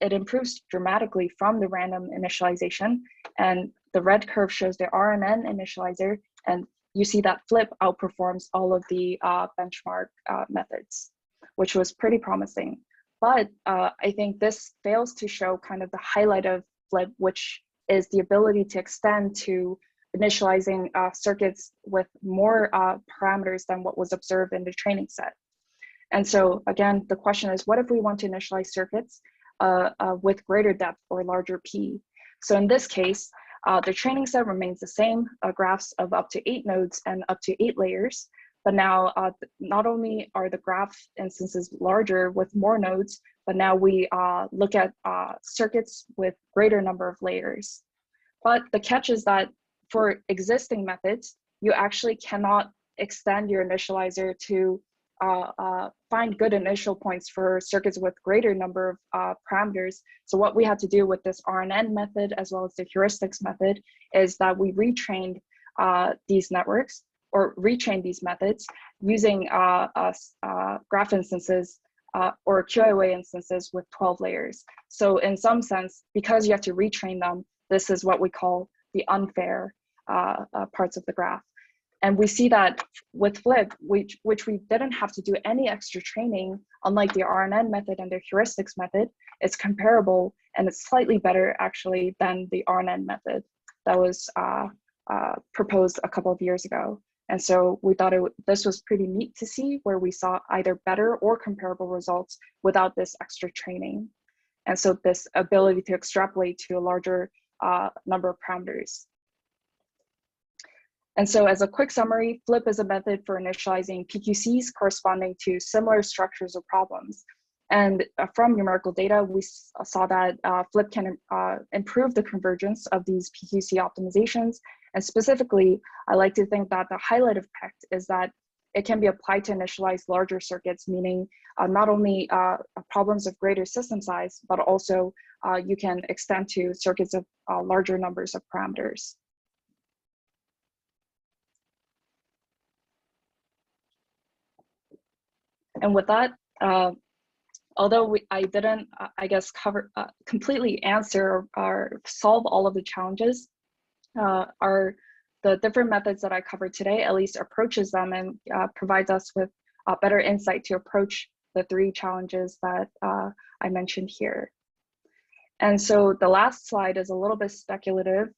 it improves dramatically from the random initialization. And the red curve shows the RNN initializer, and you see that FLIP outperforms all of the benchmark methods, which was pretty promising. But I think this fails to show kind of the highlight of FLIP, which is the ability to extend to initializing circuits with more parameters than what was observed in the training set. And so again, the question is, what if we want to initialize circuits with greater depth or larger P? So in this case, the training set remains the same, graphs of up to 8 nodes and up to 8 layers. But now not only are the graph instances larger with more nodes, but now we look at circuits with greater number of layers. But the catch is that for existing methods, you actually cannot extend your initializer to find good initial points for circuits with greater number of parameters. So what we had to do with this RNN method, as well as the heuristics method, is that we retrained these networks, or retrain these methods using graph instances or QIA instances with 12 layers. So in some sense, because you have to retrain them, this is what we call the unfair parts of the graph. And we see that with Flip, which we didn't have to do any extra training, unlike the RNN method and the heuristics method, it's comparable and it's slightly better actually than the RNN method that was proposed a couple of years ago. And so we thought this was pretty neat to see, where we saw either better or comparable results without this extra training. And so this ability to extrapolate to a larger number of parameters. And so as a quick summary, Flip is a method for initializing PQCs corresponding to similar structures or problems. And from numerical data, we saw that Flip can improve the convergence of these PQC optimizations. And specifically, I like to think that the highlight effect is that it can be applied to initialize larger circuits, meaning not only problems of greater system size, but also you can extend to circuits of larger numbers of parameters. And with that, although I didn't, I guess, completely answer or solve all of the challenges, the different methods that I covered today at least approaches them and provides us with a better insight to approach the 3 challenges that I mentioned here. And so the last slide is a little bit speculative,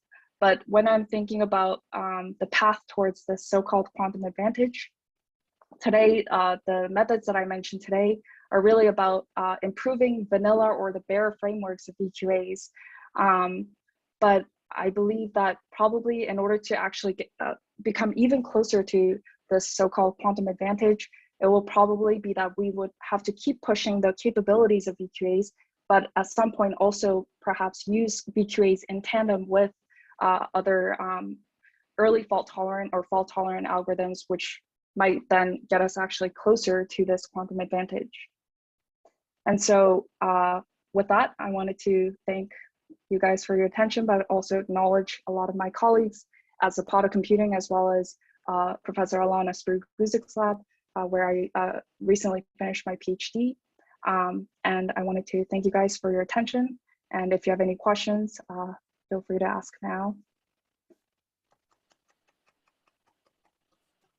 but when I'm thinking about the path towards this so-called quantum advantage, today, the methods that I mentioned today are really about improving vanilla or the bare frameworks of VQAs. But I believe that probably in order to actually become even closer to this so-called quantum advantage, it will probably be that we would have to keep pushing the capabilities of VQAs, but at some point also perhaps use VQAs in tandem with other early fault-tolerant or fault-tolerant algorithms, which might then get us actually closer to this quantum advantage. And so with that, I wanted to thank you guys for your attention, but also acknowledge a lot of my colleagues at Zapata Computing, as well as Professor Alana Spruik-Guzik's lab, where I recently finished my PhD. And I wanted to thank you guys for your attention. And if you have any questions, feel free to ask now.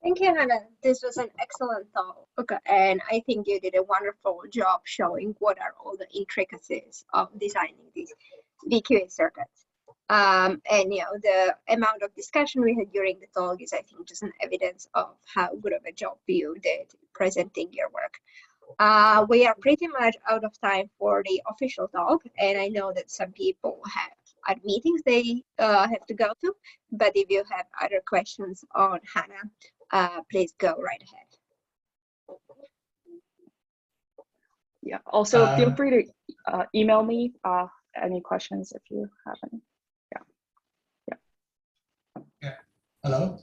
Thank you, Hannah. This was an excellent talk, and I think you did a wonderful job showing what are all the intricacies of designing these VQA circuits. And the amount of discussion we had during the talk is, I think, just an evidence of how good of a job you did presenting your work. We are pretty much out of time for the official talk, and I know that some people have meetings they have to go to, but if you have other questions on Hannah, please go right ahead. Yeah, also feel free to email me any questions if you have any. Yeah. Hello.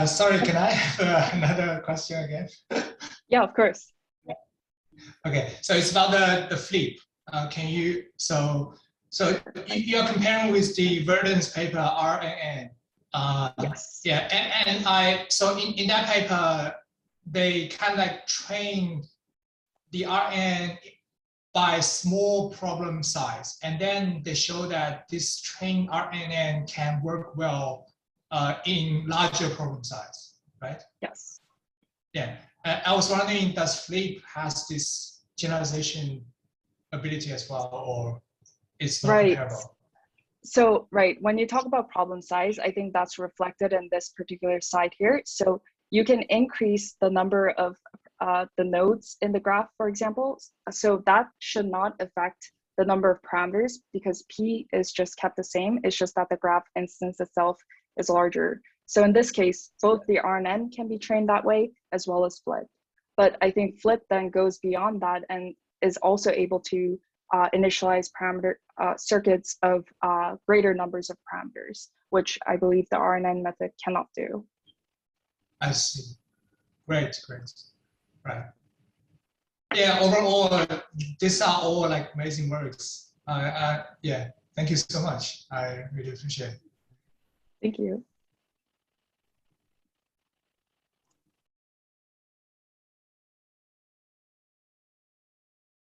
Sorry, can I have another question again? Yeah, of course. Okay, so it's about the flip. Can you, so you're comparing with the Verdon's paper RNN. Yes. Yeah, and so in that paper, they kind of like trained the RNN by small problem size, and then they show that this trained RNN can work well in larger problem size, right? Yes. Yeah, I was wondering, does Flip has this generalization ability as well, or it's not comparable? So, when you talk about problem size, I think that's reflected in this particular slide here. So you can increase the number of the nodes in the graph, for example. So that should not affect the number of parameters because P is just kept the same. It's just that the graph instance itself is larger. So in this case, both the RNN can be trained that way as well as Flip. But I think Flip then goes beyond that and is also able to initialize parameter circuits of greater numbers of parameters, which I believe the RNN method cannot do. I see. Great, great. Right. Yeah, overall, these are all like amazing works. Yeah, thank you so much. I really appreciate it. Thank you.